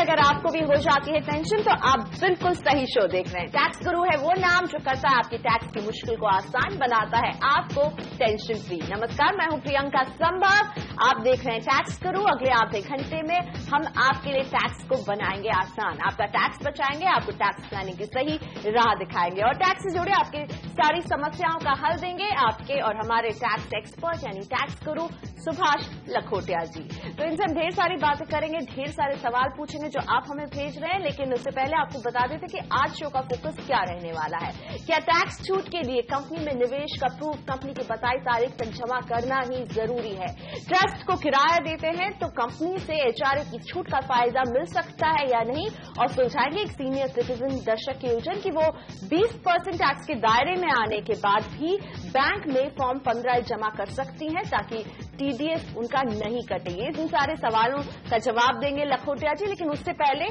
अगर आपको भी हो जाती है टेंशन तो आप बिल्कुल सही शो देख रहे हैं। टैक्स गुरु है वो नाम जो करता है आपकी टैक्स की मुश्किल को आसान, बनाता है आपको टेंशन फ्री। नमस्कार, मैं हूं प्रियंका संभव, आप देख रहे हैं टैक्स गुरु। अगले आधे घंटे में हम आपके लिए टैक्स को बनाएंगे आसान, आपका टैक्स बचाएंगे, आपको टैक्स प्लानिंग की सही राह दिखाएंगे और टैक्स से जुड़े आपकी सारी समस्याओं का हल देंगे आपके और हमारे टैक्स एक्सपर्ट यानी टैक्स गुरु सुभाष लखोटिया जी। तो इनसे हम ढेर सारी बातें करेंगे, ढेर सारे सवाल पूछेंगे जो आप हमें भेज रहे हैं। लेकिन उससे पहले आपको बता देते कि आज शो का फोकस क्या रहने वाला है। क्या टैक्स छूट के लिए कंपनी में निवेश का प्रूफ कंपनी की बताई तारीख तक जमा करना ही जरूरी है? ट्रस्ट को किराया देते हैं तो कंपनी से एचआरए की छूट का फायदा मिल सकता है या नहीं? और सुलझाएंगे एक सीनियर सिटीजन दर्शक की उलझन कि वो 20% टैक्स के दायरे में आने के बाद भी बैंक में फॉर्म 15 जमा कर सकती हैं ताकि टीडीएस उनका नहीं कटे। ये इन सारे सवालों का जवाब देंगे लखोटिया जी। लेकिन उससे पहले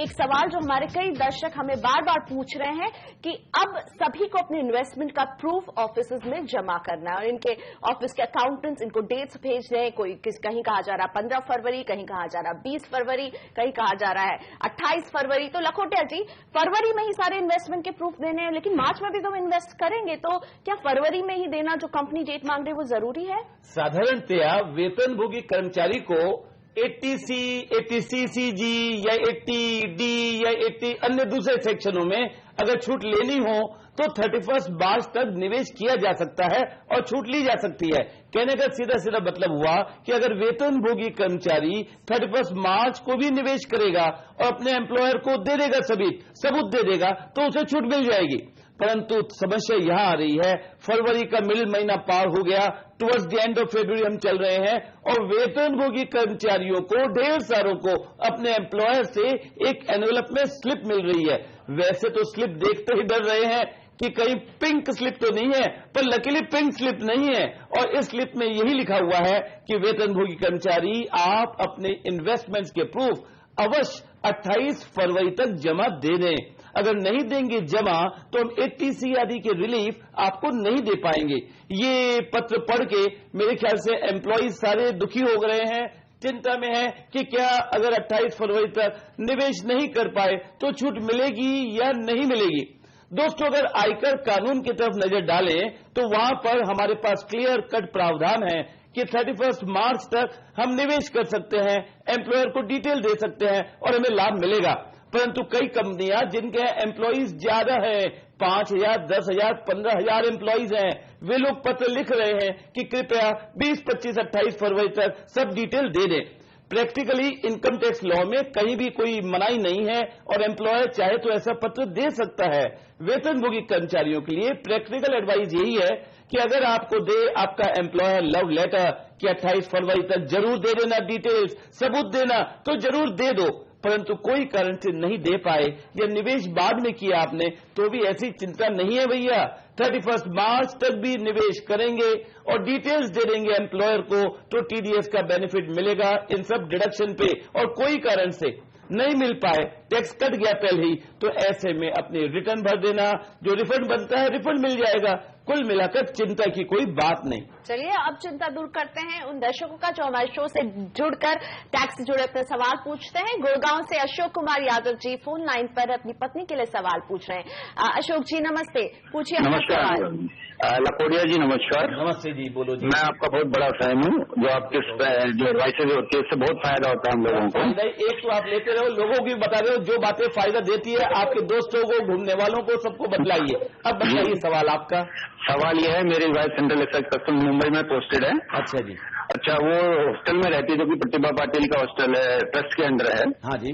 एक सवाल जो हमारे कई दर्शक हमें बार बार पूछ रहे हैं कि अब सभी को अपने इन्वेस्टमेंट का प्रूफ ऑफिसेज में जमा करना है और इनके ऑफिस के अकाउंटेंट्स इनको डेट्स भेज रहे हैं। कहीं कहा जा रहा है 15 फरवरी, कहीं कहा जा रहा है 20 फरवरी, कहीं कहा जा रहा है 28 फरवरी। तो लखोटिया जी, फरवरी में ही सारे इन्वेस्टमेंट के प्रूफ देने हैं, लेकिन मार्च में भी तो हम इन्वेस्ट करेंगे, तो क्या फरवरी में ही देना जो कंपनी डेट मांग रही है वो जरूरी है? साधारणतया वेतनभोगी कर्मचारी को 80C, 80CCG या 80D या 80 अन्य दूसरे सेक्शनों में अगर छूट लेनी हो तो 31 मार्च तक निवेश किया जा सकता है और छूट ली जा सकती है। कहने का सीधा सीधा मतलब हुआ कि अगर वेतनभोगी कर्मचारी 31 मार्च को भी निवेश करेगा और अपने एम्प्लॉयर को दे देगा, सबूत दे देगा, तो उसे छूट मिल जाएगी। परंतु समस्या यहां आ रही है, फरवरी का मिडिल महीना पार हो गया, towards the end of February हम चल रहे हैं और वेतनभोगी कर्मचारियों को, ढेर सारों को अपने एम्प्लॉयर से एक एनवेलप में स्लिप मिल रही है। वैसे तो स्लिप देखते ही डर रहे हैं कि कहीं पिंक स्लिप तो नहीं है, पर लकीली पिंक स्लिप नहीं है और इस स्लिप में यही लिखा हुआ है कि वेतनभोगी कर्मचारी आप अपने इन्वेस्टमेंट्स के प्रूफ अवश्य 28 फरवरी तक जमा दे दें। अगर नहीं देंगे जमा तो हम 80C आदि के रिलीफ आपको नहीं दे पाएंगे। ये पत्र पढ़ के मेरे ख्याल से एम्प्लॉइज सारे दुखी हो गए हैं, चिंता में है कि क्या अगर 28 फरवरी तक निवेश नहीं कर पाए तो छूट मिलेगी या नहीं मिलेगी। दोस्तों, अगर आयकर कानून की तरफ नजर डालें तो वहां पर हमारे पास क्लियर कट प्रावधान है कि 31 मार्च तक हम निवेश कर सकते हैं, एम्प्लॉयर को डिटेल दे सकते हैं और हमें लाभ मिलेगा। परंतु कई कंपनियां जिनके एम्प्लॉइज ज्यादा हैं, 5,000, 10,000, 15,000 एम्प्लॉइज हैं, वे लोग पत्र लिख रहे हैं कि कृपया 20, 25, 28 फरवरी तक सब डिटेल दे दें। प्रैक्टिकली इनकम टैक्स लॉ में कहीं भी कोई मनाही नहीं है और एम्प्लॉयर चाहे तो ऐसा पत्र दे सकता है। वेतनभोगी कर्मचारियों के लिए प्रैक्टिकल एडवाइस यही है कि अगर आपको दे आपका एम्प्लॉयर लव लेटर कि 28 फरवरी तक जरूर दे देना, डिटेल्स सबूत देना, तो जरूर दे दो। परंतु कोई कारण से नहीं दे पाए या निवेश बाद में किया आपने तो भी ऐसी चिंता नहीं है भैया, 31 मार्च तक भी निवेश करेंगे और डिटेल्स दे देंगे एम्प्लॉयर को तो टीडीएस का बेनिफिट मिलेगा इन सब डिडक्शन पे। और कोई कारण से नहीं मिल पाए, टैक्स कट गया पहले ही, तो ऐसे में अपनी रिटर्न भर देना, जो रिफंड बनता है रिफंड मिल जाएगा। कुल मिलाकर चिंता की कोई बात नहीं। चलिए अब चिंता दूर करते हैं उन दर्शकों का जो हमारे शो से जुड़कर टैक्स से जुड़े अपने सवाल पूछते हैं। गुड़गांव से अशोक कुमार यादव जी फोन लाइन पर अपनी पत्नी के लिए सवाल पूछ रहे हैं। अशोक जी नमस्ते, पूछिए। नमस्कार लखोटिया जी, नमस्कार। नमस्ते जी, बोलो जी। मैं आपका बहुत बड़ा फैन हूँ, जो आपके जो एडवाइसेज होती है उससे बहुत फायदा होता है हम लोगों को। एक तो आप लेते रहो, लोगों की बता रहे हो, जो बातें फायदा देती है आपके दोस्तों को, घूमने वालों को, सबको बतलाइए। अब बताइए सवाल आपका। सवाल यह है, मेरी wife central excise custom Mumbai में पोस्टेड है। अच्छा जी। अच्छा, वो हॉस्टल में रहती है जो कि प्रतिभा पाटिल का हॉस्टल है, ट्रस्ट के अंडर है। हाँ जी।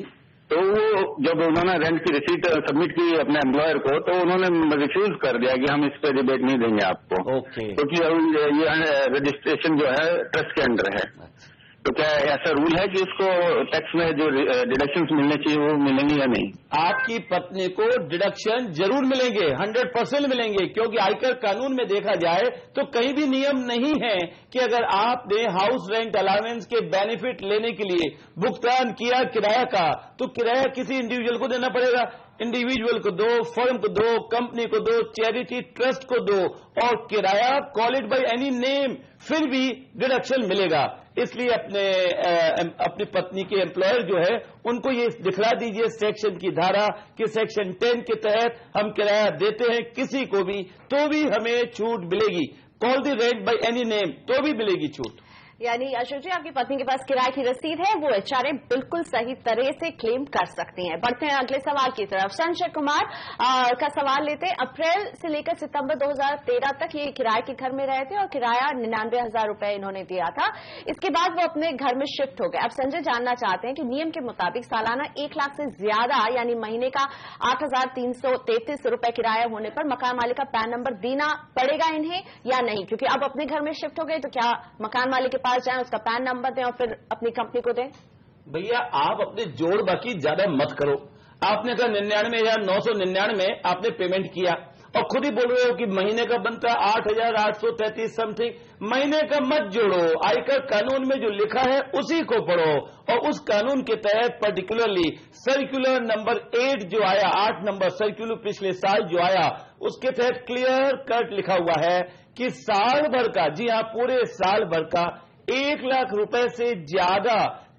तो वो जब उन्होंने रेंट की रिसीट सबमिट की अपने एम्प्लॉयर को तो उन्होंने रिफ्यूज कर दिया कि हम इस पे रिबेट नहीं देंगे आपको, क्योंकि ये रजिस्ट्रेशन जो है ट्रस्ट के अंडर है। तो क्या ऐसा रूल है कि उसको टैक्स में जो डिडक्शंस मिलने चाहिए वो मिलेंगे या नहीं? आपकी पत्नी को डिडक्शन जरूर मिलेंगे, 100% मिलेंगे, क्योंकि आयकर कानून में देखा जाए तो कहीं भी नियम नहीं है कि अगर आपने हाउस रेंट अलाउंस के बेनिफिट लेने के लिए भुगतान किया किराया का तो किराया किसी इंडिविजुअल को देना पड़ेगा। इंडिविजुअल को दो, फर्म को दो, कंपनी को दो, चैरिटी ट्रस्ट को दो, और किराया call it by any name, फिर भी डिडक्शन मिलेगा। इसलिए अपनी पत्नी के एम्प्लॉयर जो है उनको ये दिखला दीजिए सेक्शन की धारा कि सेक्शन 10 के तहत हम किराया देते हैं किसी को भी, तो भी हमें छूट मिलेगी। Call the rent by any name, तो भी मिलेगी छूट। यानी अशोक जी, आपकी पत्नी के पास किराए की रसीद है, वो एचआरए बिल्कुल सही तरह से क्लेम कर सकती हैं। बढ़ते हैं अगले सवाल की तरफ। संजय कुमार का सवाल लेते हैं। अप्रैल से लेकर सितंबर 2013 तक ये किराए के घर में रहे थे और किराया 99,000 रुपए इन्होंने दिया था। इसके बाद वो अपने घर में शिफ्ट हो गए। अब संजय जानना चाहते हैं कि नियम के मुताबिक सालाना 1 लाख से ज्यादा यानी महीने का 8,333 रुपए किराया होने पर मकान मालिक का पैन नंबर देना पड़ेगा इन्हें या नहीं? क्योंकि अब अपने घर में शिफ्ट हो गए, तो क्या मकान मालिक के पास जाएं, उसका पैन नंबर दें और फिर अपनी कंपनी को दें? भैया आप अपने जोड़ बाकी ज्यादा मत करो। आपने कहा 99,999 आपने पेमेंट किया और खुद ही बोल रहे हो कि महीने का बनता 8,833 समथिंग। महीने का मत जोड़ो, आयकर कानून में जो लिखा है उसी को पढ़ो, और उस कानून के तहत पर्टिकुलरली सर्कुलर नंबर 8 जो आया, 8 नंबर सर्कुलर पिछले साल जो आया, उसके तहत क्लियर कट लिखा हुआ है कि साल भर का, जी हाँ पूरे साल भर का 1 लाख रुपए से ज्यादा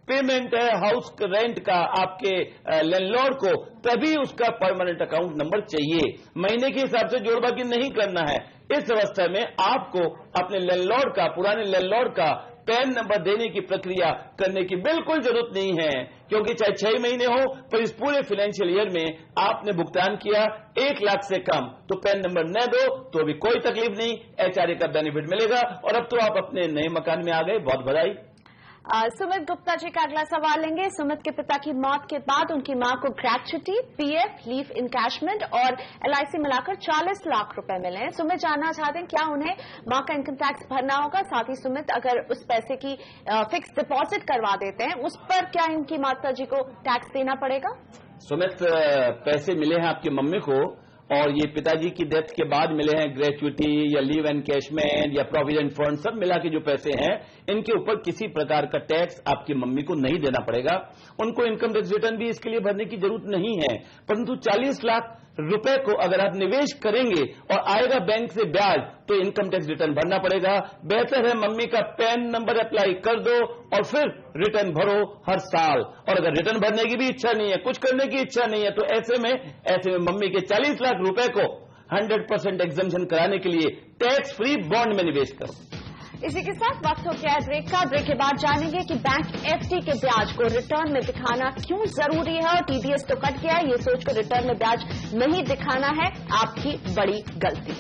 पेमेंट है हाउस रेंट का आपके लैंडलॉर्ड को, तभी उसका परमानेंट अकाउंट नंबर चाहिए। महीने के हिसाब से जोड़बाकी नहीं करना है। इस अवस्था में आपको अपने लैंडलॉर्ड का, पुराने लैंडलॉर्ड का पैन नंबर देने की प्रक्रिया करने की बिल्कुल जरूरत नहीं है, क्योंकि चाहे 6 महीने हो, पर इस पूरे फाइनेंशियल ईयर में आपने भुगतान किया 1 लाख से कम, तो पैन नंबर न दो तो भी कोई तकलीफ नहीं, एचआरए का बेनिफिट मिलेगा। और अब तो आप अपने नए मकान में आ गए, बहुत बधाई। सुमित गुप्ता जी का अगला सवाल लेंगे। सुमित के पिता की मौत के बाद उनकी मां को ग्रेच्युटी, पीएफ, लीव इनकैशमेंट और एलआईसी मिलाकर 40 लाख रुपए मिले हैं। सुमित जानना चाहते हैं क्या उन्हें मां का इनकम टैक्स भरना होगा? साथ ही सुमित अगर उस पैसे की फिक्स डिपॉजिट करवा देते हैं, उस पर क्या इनकी माता जी को टैक्स देना पड़ेगा? सुमित, पैसे मिले हैं आपकी मम्मी को, और ये पिताजी की डेथ के बाद मिले हैं, ग्रेच्युटी या लीव एनकैशमेंट या प्रोविडेंट फंड, सब मिला के जो पैसे हैं, इनके ऊपर किसी प्रकार का टैक्स आपकी मम्मी को नहीं देना पड़ेगा। उनको इनकम टैक्स रिटर्न भी इसके लिए भरने की जरूरत नहीं है, परंतु 40 लाख रुपए को अगर आप निवेश करेंगे और आएगा बैंक से ब्याज, तो इनकम टैक्स रिटर्न भरना पड़ेगा। बेहतर है मम्मी का पैन नंबर अप्लाई कर दो और फिर रिटर्न भरो हर साल। और अगर रिटर्न भरने की भी इच्छा नहीं है, कुछ करने की इच्छा नहीं है, तो ऐसे में मम्मी के 40 लाख रुपए को 100% एग्जम्पशन कराने के लिए टैक्स फ्री बॉन्ड में निवेश करो। इसी के साथ वक्त हो गया है ब्रेक का। ब्रेक के बाद जानेंगे कि बैंक एफडी के ब्याज को रिटर्न में दिखाना क्यों जरूरी है, और टीडीएस तो कट गया है, ये सोचकर रिटर्न में ब्याज नहीं दिखाना है आपकी बड़ी गलती।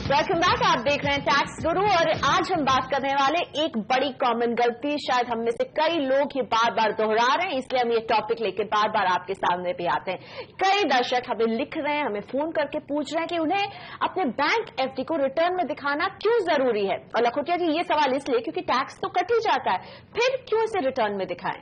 Welcome back. आप देख रहे हैं टैक्स गुरु, और आज हम बात करने वाले एक बड़ी कॉमन गलती, शायद हम में से कई लोग ये बार बार दोहरा रहे हैं, इसलिए हम ये टॉपिक लेकर बार बार आपके सामने भी आते हैं। कई दर्शक हमें लिख रहे हैं, हमें फोन करके पूछ रहे हैं कि उन्हें अपने बैंक एफडी को रिटर्न में दिखाना क्यों जरूरी है। और लखोटिया जी, ये सवाल इसलिए क्योंकि टैक्स तो कट ही जाता है, फिर क्यों इसे रिटर्न में दिखाएं?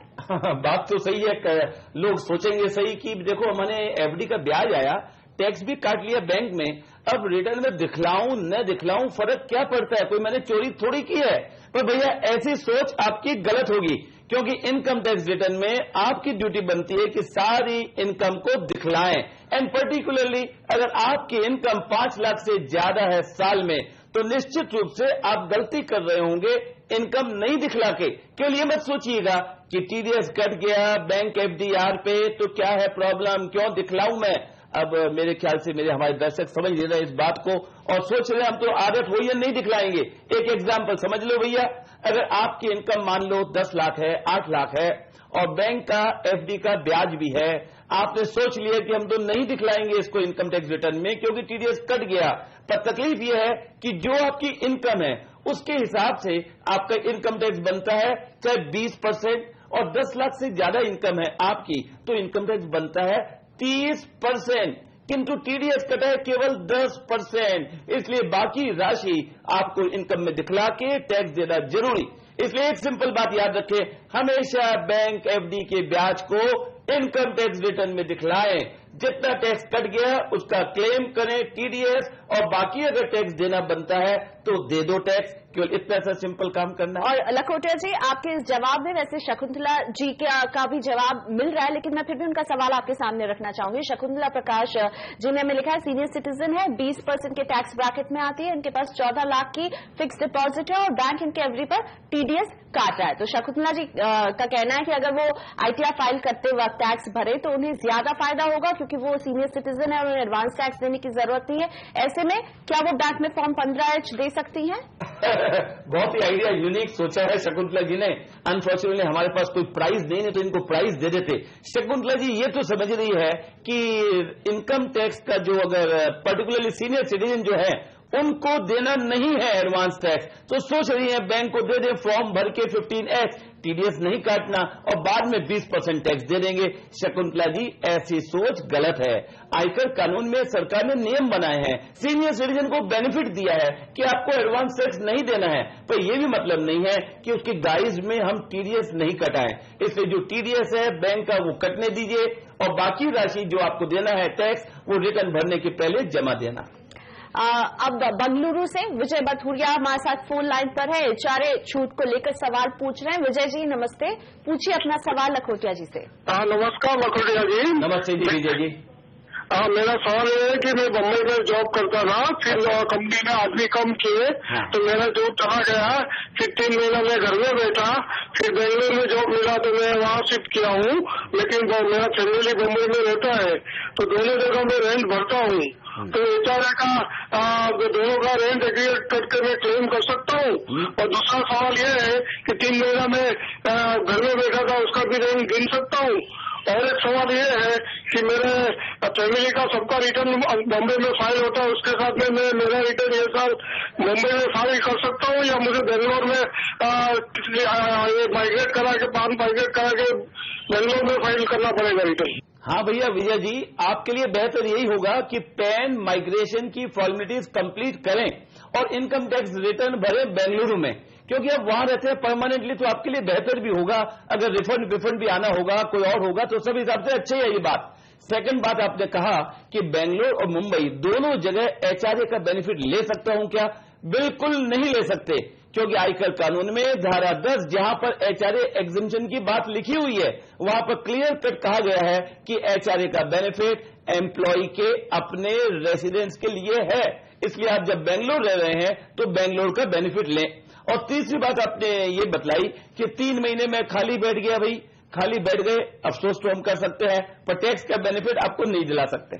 बात तो सही है, लोग सोचेंगे सही कि देखो हमारे एफडी का ब्याज आया, टैक्स भी काट लिया बैंक में, अब रिटर्न में दिखलाऊं न दिखलाऊं फर्क क्या पड़ता है, कोई मैंने चोरी थोड़ी की है। पर भैया ऐसी सोच आपकी गलत होगी, क्योंकि इनकम टैक्स रिटर्न में आपकी ड्यूटी बनती है कि सारी इनकम को दिखलाएं। एंड पर्टिकुलरली अगर आपकी इनकम 5 लाख से ज्यादा है साल में, तो निश्चित रूप से आप गलती कर रहे होंगे इनकम नहीं दिखला के। केवल ये मत सोचिएगा कि टीडीएस कट गया बैंक एफडीआर पे, तो क्या है प्रॉब्लम, क्यों दिखलाऊं मैं। अब मेरे ख्याल से हमारे दर्शक समझ ले रहे हैं इस बात को और सोच रहे हैं हम तो आदत हो या नहीं दिखलाएंगे। एक एग्जांपल समझ लो भैया, अगर आपकी इनकम मान लो 10 लाख है, 8 लाख है, और बैंक का एफडी का ब्याज भी है, आपने सोच लिया कि हम तो नहीं दिखलाएंगे इसको इनकम टैक्स रिटर्न में क्योंकि टीडीएस कट गया। पर तकलीफ यह है कि जो आपकी इनकम है उसके हिसाब से आपका इनकम टैक्स बनता है, चाहे 20%, और 10 लाख से ज्यादा इनकम है आपकी तो इनकम टैक्स बनता है 30%, किंतु टीडीएस कटा है केवल 10%। इसलिए बाकी राशि आपको इनकम में दिखला के टैक्स देना जरूरी। इसलिए एक सिंपल बात याद रखें, हमेशा बैंक एफडी के ब्याज को इनकम टैक्स रिटर्न में दिखलाएं। जितना टैक्स कट गया उसका क्लेम करें टीडीएस और बाकी अगर टैक्स देना बनता है तो दे दो टैक्स, केवल इतना सा सिंपल काम करना है। और लखोटिया जी, आपके इस जवाब में वैसे शकुंतला जी का भी जवाब मिल रहा है, लेकिन मैं फिर भी उनका सवाल आपके सामने रखना चाहूंगी। शकुंतला प्रकाश जिन्हें हमें लिखा है सीनियर सिटीजन है, 20% के टैक्स ब्रैकेट में आती है, इनके पास 14 लाख की फिक्स डिपॉजिट है और बैंक इनके एवरी पर टीडीएस काट रहा है। तो शकुंतला जी का कहना है कि अगर वो आईटीआर फाइल करते वक्त टैक्स भरे तो उन्हें ज्यादा फायदा होगा, क्योंकि वो सीनियर सिटीजन है और उन्हें एडवांस टैक्स देने की जरूरत नहीं है। ऐसे में क्या वो बैंक में फॉर्म 15H दे सकती हैं? बहुत ही आइडिया यूनिक सोचा है शकुंतला जी ने। अनफॉर्चुनेटली हमारे पास कोई प्राइस नहीं है, तो इनको प्राइस दे देते। शकुंतला जी ये तो समझ रही है कि इनकम टैक्स का जो अगर पर्टिकुलरली सीनियर सिटीजन जो है उनको देना नहीं है एडवांस टैक्स, तो सोच रही है बैंक को दे दे फॉर्म भर के 15H, टीडीएस नहीं काटना और बाद में 20% टैक्स दे देंगे। शकुंतला जी ऐसी सोच गलत है। आयकर कानून में सरकार ने नियम बनाए हैं, सीनियर सिटीजन को बेनिफिट दिया है कि आपको एडवांस टैक्स नहीं देना है, पर यह भी मतलब नहीं है कि उसकी गाइज में हम टीडीएस नहीं कटाएं। इसलिए जो टीडीएस है बैंक का वो कटने दीजिए और बाकी राशि जो आपको देना है टैक्स वो रिटर्न भरने के पहले जमा देना। अब बंगलुरु से विजय बथुरिया हमारे साथ फोन लाइन पर है, एचआरए छूट को लेकर सवाल पूछ रहे हैं। विजय जी नमस्ते, पूछिए अपना सवाल लखोटिया जी से। नमस्कार लखोटिया जी। नमस्ते जी विजय जी। मेरा सवाल ये है कि मैं बम्बई में जॉब करता था, फिर कंपनी में आदमी कम किए तो मेरा जॉब चला गया, फिर 3 महीना मैं घर में बैठा, फिर बेंगलुरु में जॉब मिला तो मैं वहाँ शिफ्ट किया हूँ, लेकिन मेरा फैमिली बम्बई में रहता है, तो दोनों जगह में रेंट भरता हूँ, तो एचआरए का दोनों का रेंट एग्रीगेट करके मैं क्लेम कर सकता हूँ। और दूसरा सवाल ये है कि 3 महीना मैं घर में बैठा था उसका भी रेंट गिन सकता हूँ। और एक सवाल ये है कि मेरे फैमिली का सबका रिटर्न बॉम्बे में फाइल होता है, उसके साथ में मैं मेरा रिटर्न ये साल मुंबई में फाइल कर सकता हूँ, या मुझे बेंगलोर में माइग्रेट करा के बेंगलोर में फाइल करना पड़ेगा रिटर्न? हाँ भैया विजय जी, आपके लिए बेहतर यही होगा कि पैन माइग्रेशन की फॉर्मेलिटीज कंप्लीट करें और इनकम टैक्स रिटर्न भरें बेंगलुरु में, क्योंकि अब वहां रहते हैं परमानेंटली, तो आपके लिए बेहतर भी होगा। अगर रिफंड भी आना होगा, कोई और होगा, तो सब हिसाब से अच्छी है ये बात। सेकंड बात आपने कहा कि बेंगलोर और मुंबई दोनों जगह एचआरए का बेनिफिट ले सकता हूं क्या? बिल्कुल नहीं ले सकते, क्योंकि आयकर कानून में धारा 10 जहां पर एचआरए एग्जम्पशन की बात लिखी हुई है वहां पर क्लियर कट कहा गया है कि एचआरए का बेनिफिट एम्प्लॉय के अपने रेसिडेंस के लिए है। इसलिए आप जब बेंगलोर रह रहे हैं तो बेंगलोर का बेनिफिट लें। और तीसरी बात आपने ये बतलाई कि 3 महीने में खाली बैठ गया, भाई खाली बैठ गए, अफसोस तो हम कर सकते हैं, पर टैक्स का बेनिफिट आपको नहीं दिला सकते।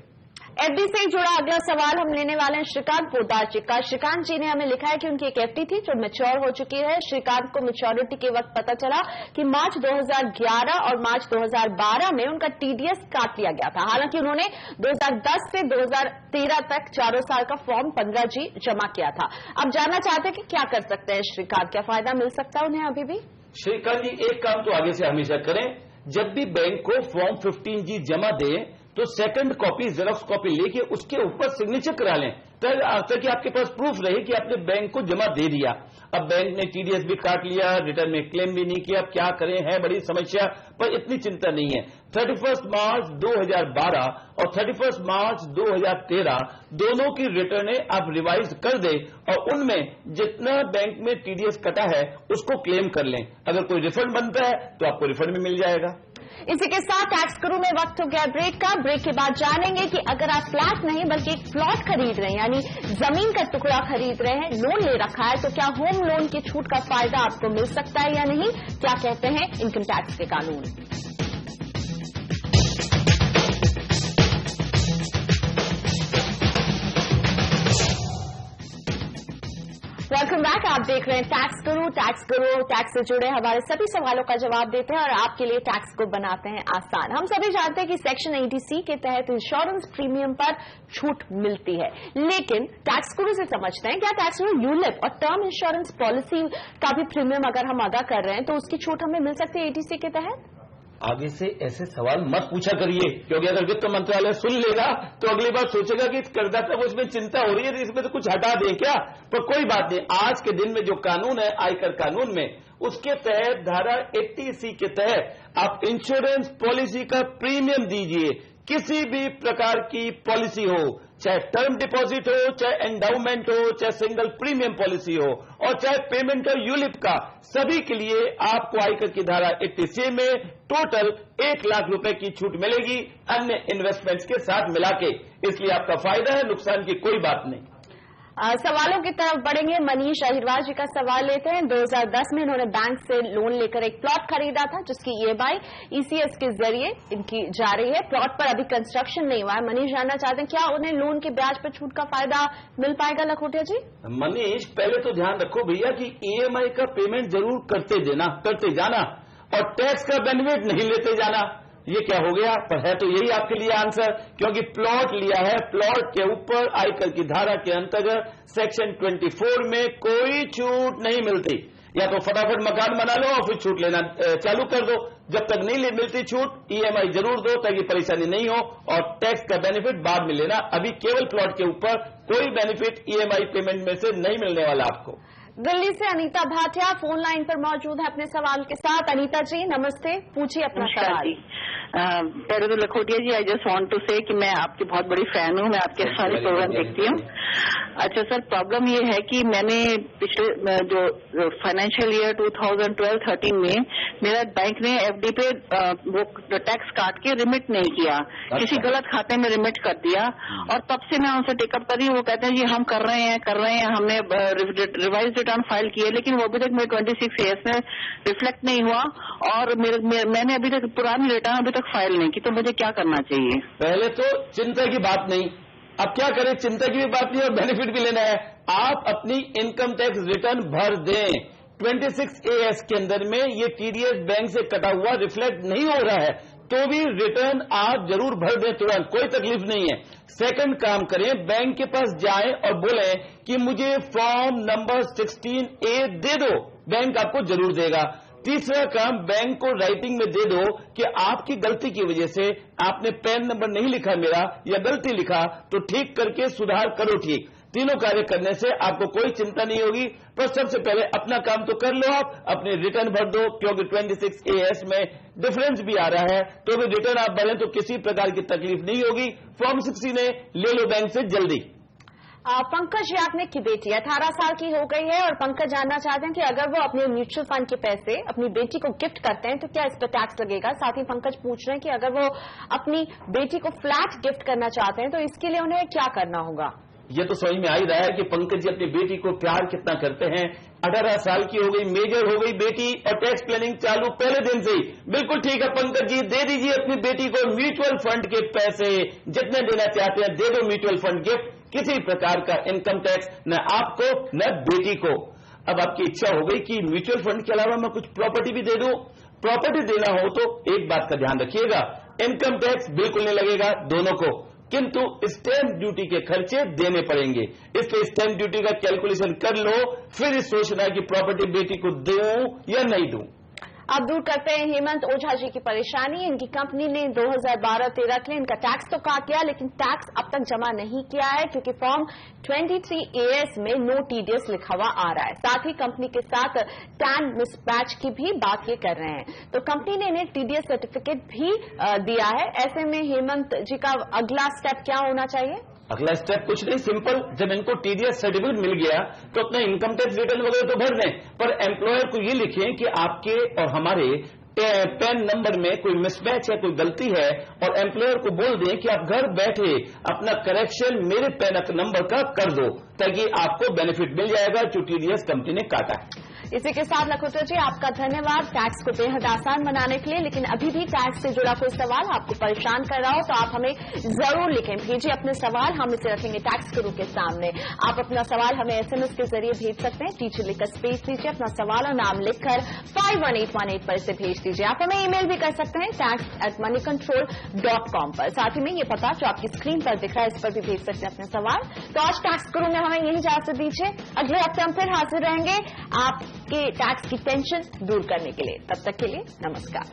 एफडी से जुड़ा अगला सवाल हम लेने वाले हैं श्रीकांत पोदार जी का। श्रीकांत जी ने हमें लिखा है कि उनकी एक एफडी थी जो मैच्योर हो चुकी है। श्रीकांत को मैच्योरिटी के वक्त पता चला कि मार्च 2011 और मार्च 2012 में उनका टीडीएस काट लिया गया था। हालांकि उन्होंने 2010 से 2013 तक 4 साल का फॉर्म 15G जमा किया था। अब जानना चाहते हैं कि क्या कर सकते हैं श्रीकांत, क्या फायदा मिल सकता है उन्हें अभी भी? श्रीकांत जी एक काम तो आगे से हमेशा करें, जब भी बैंक को फॉर्म 15G जमा दें तो सेकंड कॉपी जेरॉक्स कॉपी लेके उसके ऊपर सिग्नेचर करा लें, ताकि आपके पास प्रूफ रहे कि आपने बैंक को जमा दे दिया। अब बैंक ने टीडीएस भी काट लिया, रिटर्न में क्लेम भी नहीं किया, अब क्या करें, है बड़ी समस्या, पर इतनी चिंता नहीं है। 31 मार्च 2012 और 31 मार्च 2013 दोनों की रिटर्नें आप रिवाइज कर दें और उनमें जितना बैंक में टीडीएस कटा है उसको क्लेम कर लें। अगर कोई रिफंड बनता है तो आपको रिफंड भी मिल जाएगा। इसी के साथ टैक्स गुरु में वक्त हो गया ब्रेक का। ब्रेक के बाद जानेंगे कि अगर आप फ्लैट नहीं बल्कि एक प्लॉट खरीद रहे हैं, यानी जमीन का टुकड़ा खरीद रहे हैं, लोन ले रखा है, तो क्या होम लोन की छूट का फायदा आपको मिल सकता है या नहीं? क्या कहते हैं इनकम टैक्स के कानून? Welcome back. आप देख रहे हैं टैक्स गुरु टैक्स से जुड़े हमारे सभी सवालों का जवाब देते हैं और आपके लिए टैक्स को बनाते हैं आसान। हम सभी जानते हैं कि सेक्शन 80C के तहत इंश्योरेंस प्रीमियम पर छूट मिलती है, लेकिन टैक्स गुरु से समझते हैं क्या टैक्स गुरु यूलिप और टर्म इंश्योरेंस पॉलिसी का भी प्रीमियम अगर हम अदा कर रहे हैं तो उसकी छूट हमें मिल सकती है 80C के तहत? आगे से ऐसे सवाल मत पूछा करिए, क्योंकि अगर वित्त मंत्रालय सुन लेगा तो अगली बार सोचेगा कि करदाता को इसमें चिंता हो रही है, इसमें तो कुछ हटा दें क्या। पर कोई बात नहीं, आज के दिन में जो कानून है आयकर कानून में, उसके तहत धारा 80C के तहत आप इंश्योरेंस पॉलिसी का प्रीमियम दीजिए। किसी भी प्रकार की पॉलिसी हो, चाहे टर्म डिपॉजिट हो, चाहे एंडाउमेंट हो, चाहे सिंगल प्रीमियम पॉलिसी हो, और चाहे पेमेंट का यूलिप का, सभी के लिए आपको आयकर की धारा 80C में टोटल 1 लाख रुपए की छूट मिलेगी अन्य इन्वेस्टमेंट्स के साथ मिला के। इसलिए आपका फायदा है, नुकसान की कोई बात नहीं। सवालों की तरफ बढ़ेंगे। मनीष अहिरवार जी का सवाल लेते हैं। 2010 में इन्होंने बैंक से लोन लेकर एक प्लॉट खरीदा था जिसकी EMI ECS के जरिए इनकी जा रही है। प्लॉट पर अभी कंस्ट्रक्शन नहीं हुआ है। मनीष जानना चाहते हैं क्या उन्हें लोन के ब्याज पर छूट का फायदा मिल पाएगा? लखोटिया जी। मनीष, पहले तो ध्यान रखो भैया कि EMI का पेमेंट जरूर करते जाना और टैक्स का बेनिफिट नहीं लेते जाना। ये क्या हो गया? पर है तो यही आपके लिए आंसर, क्योंकि प्लॉट लिया है, प्लॉट के ऊपर आयकर की धारा के अंतर्गत सेक्शन 24 में कोई छूट नहीं मिलती। या तो फटाफट मकान बना लो और फिर छूट लेना चालू कर दो। जब तक नहीं मिलती छूट, EMI जरूर दो ताकि परेशानी नहीं हो, और टैक्स का बेनिफिट बाद में लेना। अभी केवल प्लॉट के ऊपर कोई बेनिफिट EMI पेमेंट में से नहीं मिलने वाला आपको। दिल्ली से अनीता भाटिया फोन लाइन पर मौजूद है अपने सवाल के साथ। अनीता जी नमस्ते, पूछिए अपना सवाल। पहले तो लखोटिया जी, आई जस्ट वांट टू से कि मैं आपकी बहुत बड़ी फैन हूँ, मैं आपके सारे प्रोग्राम देखती हूँ। अच्छा सर, प्रॉब्लम ये है कि मैंने पिछले जो फाइनेंशियल ईयर 2012-13 में मेरा बैंक ने FD पे वो टैक्स काट के रिमिट नहीं किया, किसी गलत खाते में रिमिट कर दिया, और तब से मैं उनसे टेकअप कर रही हूँ। वो कहते हैं जी हम कर रहे हैं, हमने रिवाइज रिटर्न फाइल किए, लेकिन वो अभी तक मेरे 26 ईयर्स में रिफ्लेक्ट नहीं हुआ, और मैंने अभी तक पुरानी रिटर्न अभी तक फाइल नहीं की। तो मुझे क्या करना चाहिए? पहले तो चिंता की बात नहीं, अब क्या करें, चिंता की भी बात नहीं और बेनिफिट भी लेना है। आप अपनी इनकम टैक्स रिटर्न भर दें। 26AS के अंदर में ये TDS बैंक से कटा हुआ रिफ्लेक्ट नहीं हो रहा है तो भी रिटर्न आप जरूर भर दें तुरंत, कोई तकलीफ नहीं है। सेकंड काम करें, बैंक के पास जाएं और बोलें कि मुझे फॉर्म नंबर 16A दे दो, बैंक आपको जरूर देगा। तीसरा काम, बैंक को राइटिंग में दे दो कि आपकी गलती की वजह से आपने पैन नंबर नहीं लिखा मेरा, या गलती लिखा तो ठीक करके सुधार करो ठीक। तीनों कार्य करने से आपको कोई चिंता नहीं होगी। पर सबसे पहले अपना काम तो कर लो, आप अपने रिटर्न भर दो, क्योंकि 26AS में डिफरेंस भी आ रहा है, तो भी रिटर्न आप भरें तो किसी प्रकार की तकलीफ नहीं होगी। फॉर्म 16A ले लो बैंक से जल्दी। पंकज याग्निक की बेटी 18 साल की हो गई है और पंकज जानना चाहते हैं कि अगर वो अपने म्यूचुअल फंड के पैसे अपनी बेटी को गिफ्ट करते हैं तो क्या इस पर टैक्स लगेगा? साथ ही पंकज पूछ रहे हैं कि अगर वो अपनी बेटी को फ्लैट गिफ्ट करना चाहते हैं तो इसके लिए उन्हें क्या करना होगा? ये तो समझ में आ ही रहा है कि पंकज जी अपनी बेटी को प्यार कितना करते हैं। 18 साल की हो गई, मेजर हो गई बेटी, और टैक्स प्लानिंग चालू पहले दिन से ही। बिल्कुल ठीक है पंकज जी, दे दीजिए अपनी बेटी को म्यूचुअल फंड के पैसे, जितने देना चाहते हैं दे दो म्यूचुअल फंड गिफ्ट। किसी प्रकार का इनकम टैक्स न आपको न बेटी को। अब आपकी इच्छा हो गई कि म्यूचुअल फंड के अलावा मैं कुछ प्रॉपर्टी भी दे दूं। प्रॉपर्टी देना हो तो एक बात का ध्यान रखिएगा, इनकम टैक्स बिल्कुल नहीं लगेगा दोनों को, किंतु स्टैंप ड्यूटी के खर्चे देने पड़ेंगे। इसलिए स्टैंप ड्यूटी का कैलकुलेशन कर लो, फिर सोचना है कि प्रॉपर्टी बेटी को दूं या नहीं दूं। अब दूर करते हैं हेमंत ओझा जी की परेशानी। इनकी कंपनी ने 2012-13 के लिए इनका टैक्स तो काट लिया, लेकिन टैक्स अब तक जमा नहीं किया है क्योंकि फॉर्म 23AS में नो TDS लिखा हुआ आ रहा है। साथ ही कंपनी के साथ टैन मिसमैच की भी बात ये कर रहे हैं, तो कंपनी ने इन्हें TDS सर्टिफिकेट भी दिया है। ऐसे में हेमंत जी का अगला स्टेप क्या होना चाहिए? अगला स्टेप कुछ नहीं, सिंपल, जब इनको TDS सर्टिफिकेट मिल गया तो अपना इनकम टैक्स रिटर्न वगैरह तो भर दें, पर एम्प्लॉयर को ये लिखें कि आपके और हमारे पैन नंबर में कोई मिसमैच है, कोई गलती है, और एम्प्लॉयर को बोल दें कि आप घर बैठे अपना करेक्शन मेरे पैन नंबर का कर दो, ताकि आपको बेनिफिट मिल जाएगा जो TDS कंपनी ने काटा है। इसी के साथ लखोटिया जी आपका धन्यवाद टैक्स को बेहद आसान बनाने के लिए। लेकिन अभी भी टैक्स से जुड़ा कोई सवाल आपको परेशान कर रहा हो तो आप हमें जरूर लिखें, भेजिए अपने सवाल, हम इसे रखेंगे टैक्स गुरु के सामने। आप अपना सवाल हमें SMS के जरिए भेज सकते हैं, टीचर लिखकर स्पेस दीजिए, अपना सवाल और नाम लिखकर 51818 पर इसे भेज दीजिए। आप हमें ईमेल भी कर सकते हैं tax@moneycontrol.com पर। साथ ही में ये पता जो आपकी स्क्रीन पर दिख रहा है इस पर भी भेज सकते हैं अपने सवाल। तो आज टैक्स गुरु में हमें यही इजाजत दीजिए, अगले हफ्ते हम फिर हाजिर रहेंगे आपके टैक्स की टेंशन दूर करने के लिए। तब तक के लिए नमस्कार।